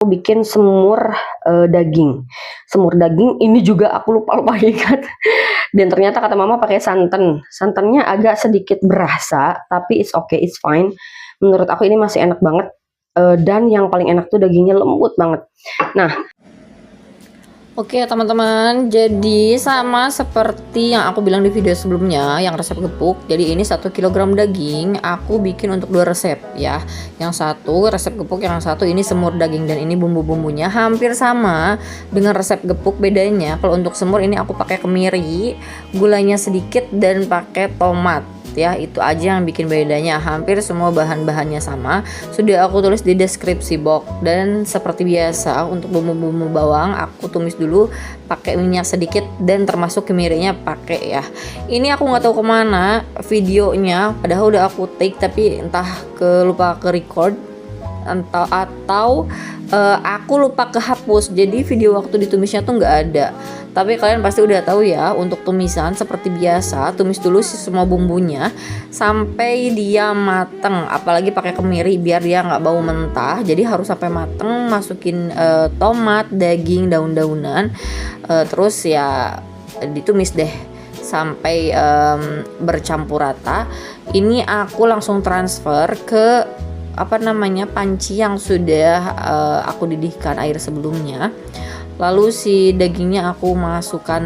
mau bikin semur, daging. Semur daging ini juga aku lupa ingat dan ternyata kata mama pakai santan. Santannya agak sedikit berasa, tapi it's okay, it's fine. Menurut aku ini masih enak banget, dan yang paling enak tuh dagingnya lembut banget. Nah, Oke teman-teman, jadi sama seperti yang aku bilang di video sebelumnya yang resep gepuk. Jadi ini 1 kilogram daging aku bikin untuk 2 resep ya. Yang satu resep gepuk, yang satu ini semur daging, dan ini bumbu-bumbunya hampir sama dengan resep gepuk. Bedanya kalau untuk semur ini aku pakai kemiri, gulanya sedikit, dan pakai tomat ya. Itu aja yang bikin bedanya. Hampir semua bahan-bahannya sama, sudah aku tulis di deskripsi box. Dan seperti biasa untuk bumbu-bumbu bawang aku tumis dulu pakai minyak sedikit, dan termasuk kemirinya pakai ya. Ini aku nggak tahu kemana videonya, padahal udah aku take tapi entah lupa ke record atau aku lupa kehapus, jadi video waktu ditumisnya tuh nggak ada. Tapi kalian pasti udah tahu ya, untuk tumisan seperti biasa, tumis dulu sih semua bumbunya sampai dia mateng, apalagi pakai kemiri biar dia nggak bau mentah. Jadi harus sampai mateng, masukin tomat, daging, daun-daunan, terus ya ditumis deh sampai bercampur rata. Ini aku langsung transfer ke panci yang sudah aku didihkan air sebelumnya. Lalu si dagingnya aku masukkan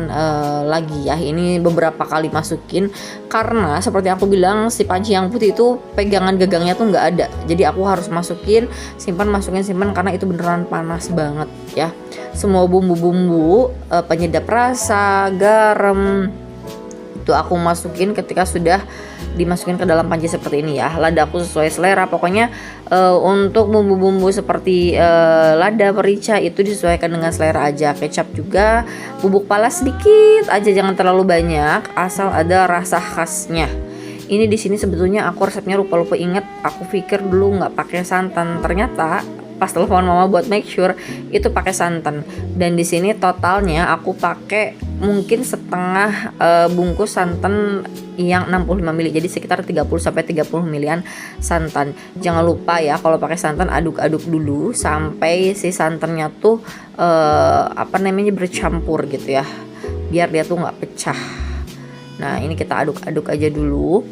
lagi ya. Ini beberapa kali masukin karena seperti aku bilang, si panci yang putih itu pegangan gagangnya tuh nggak ada. Jadi aku harus masukin, simpan, karena itu beneran panas banget ya. Semua bumbu-bumbu, penyedap rasa, garam, itu aku masukin ketika sudah dimasukin ke dalam panci seperti ini ya. Ladaku sesuai selera, pokoknya untuk bumbu-bumbu seperti lada, merica itu disesuaikan dengan selera aja. Kecap juga, bubuk pala sedikit aja, jangan terlalu banyak, asal ada rasa khasnya. Ini di sini sebetulnya aku resepnya lupa inget. Aku pikir dulu nggak pakai santan, ternyata pas telepon mama buat make sure itu pakai santan. Dan di sini totalnya aku pakai mungkin setengah bungkus santan yang 65 ml, jadi sekitar 30 sampai 30 ml santan. Jangan lupa ya, kalau pakai santan aduk-aduk dulu sampai si santannya tuh bercampur gitu ya, biar dia tuh nggak pecah. Nah ini kita aduk-aduk aja dulu,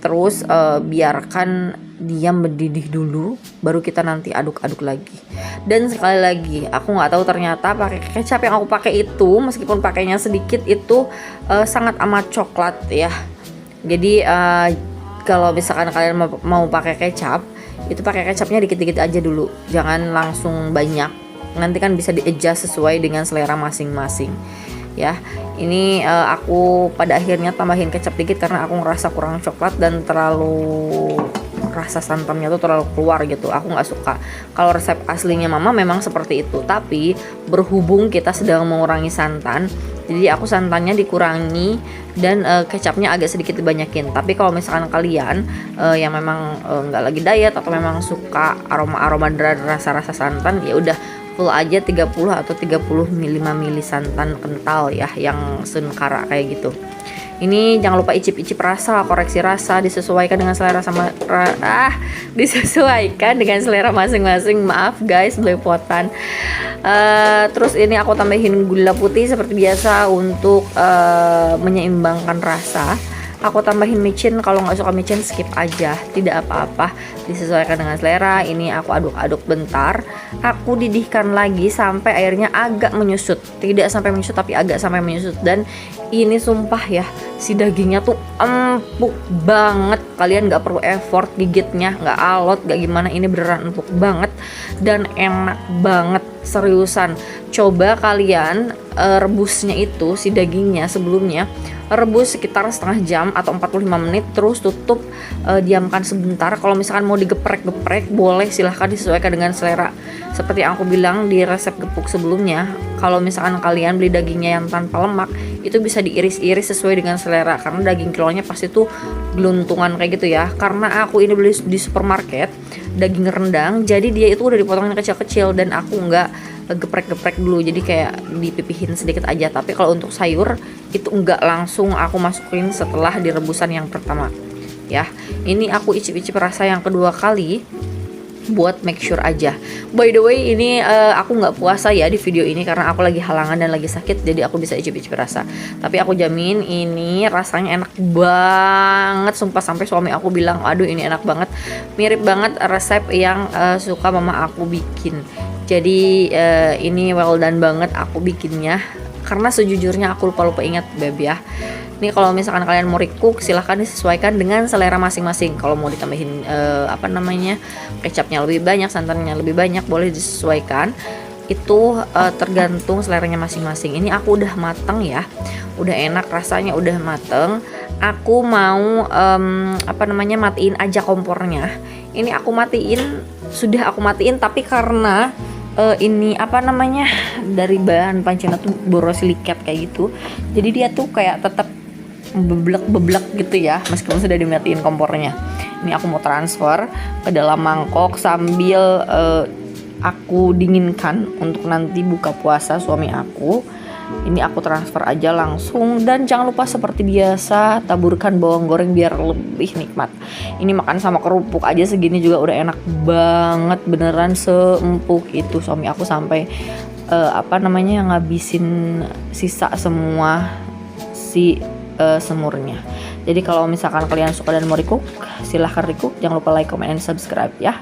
terus biarkan dia mendidih dulu, baru kita nanti aduk-aduk lagi. Dan sekali lagi, aku nggak tahu ternyata pakai kecap yang aku pakai itu, meskipun pakainya sedikit, itu sangat amat coklat ya. Jadi kalau misalkan kalian mau pakai kecap, itu pakai kecapnya dikit-dikit aja dulu, jangan langsung banyak. Nanti kan bisa di-adjust sesuai dengan selera masing-masing ya. Ini aku pada akhirnya tambahin kecap dikit karena aku ngerasa kurang coklat dan terlalu rasa santannya tuh terlalu keluar gitu. Aku nggak suka. Kalau resep aslinya mama memang seperti itu, tapi berhubung kita sedang mengurangi santan, jadi aku santannya dikurangi dan kecapnya agak sedikit dibanyakin. Tapi kalau misalkan kalian yang memang nggak lagi diet atau memang suka aroma-aroma dan rasa-rasa santan, ya udah full aja 30 atau 35 ml santan kental ya, yang senkara kayak gitu. Ini jangan lupa icip-icip rasa, koreksi rasa, disesuaikan dengan selera disesuaikan dengan selera masing-masing. Maaf guys, belepotan. Terus ini aku tambahin gula putih seperti biasa untuk menyeimbangkan rasa. Aku tambahin micin, kalau nggak suka micin skip aja, tidak apa-apa, disesuaikan dengan selera. Ini aku aduk-aduk bentar, aku didihkan lagi sampai airnya agak menyusut, tidak sampai menyusut tapi agak sampai menyusut. Dan ini sumpah ya, si dagingnya tuh empuk banget, kalian nggak perlu effort gigitnya, nggak alot, nggak gimana, ini beneran empuk banget dan enak banget, seriusan. Coba kalian rebusnya itu, si dagingnya sebelumnya rebus sekitar setengah jam atau 45 menit, terus tutup, diamkan sebentar. Kalau misalkan mau digeprek-geprek boleh, silahkan, disesuaikan dengan selera. Seperti yang aku bilang di resep gepuk sebelumnya, kalau misalkan kalian beli dagingnya yang tanpa lemak, itu bisa diiris-iris sesuai dengan selera, karena daging kilonya pasti tuh geluntungan kayak gitu ya. Karena aku ini beli di supermarket daging rendang, jadi dia itu udah dipotongin kecil-kecil dan aku nggak geprek-geprek dulu, jadi kayak dipipihin sedikit aja. Tapi kalau untuk sayur itu enggak, langsung aku masukin setelah direbusan yang pertama ya. Ini aku icip-icip rasa yang kedua kali. buat make sure aja. By the way, ini aku nggak puasa ya di video ini karena aku lagi halangan dan lagi sakit, jadi aku bisa icip-icip rasa. Tapi aku jamin ini rasanya enak banget, sumpah, sampai suami aku bilang, aduh ini enak banget, mirip banget resep yang suka mama aku bikin. Jadi ini well done banget aku bikinnya, karena sejujurnya aku lupa ingat beb ya. Ini kalau misalkan kalian mau recook, silahkan disesuaikan dengan selera masing-masing. Kalau mau ditambahin kecapnya lebih banyak, santannya lebih banyak, boleh disesuaikan. Itu tergantung seleranya masing-masing. Ini aku udah mateng ya, udah enak rasanya, udah mateng. Aku mau matiin aja kompornya. Ini aku matiin, sudah aku matiin, tapi karena ini dari bahan pancinya tuh borosilikat kayak gitu, jadi dia tuh kayak tetap beblek gitu ya, meskipun sudah dimatiin kompornya. Ini aku mau transfer ke dalam mangkok sambil aku dinginkan untuk nanti buka puasa suami aku. Ini aku transfer aja langsung, dan jangan lupa seperti biasa taburkan bawang goreng biar lebih nikmat. Ini makan sama kerupuk aja segini juga udah enak banget, beneran seempuk itu. Suami aku sampai ngabisin sisa semua si semurnya. Jadi kalau misalkan kalian suka dan mau recook, silahkan recook. Jangan lupa like, comment, and subscribe ya.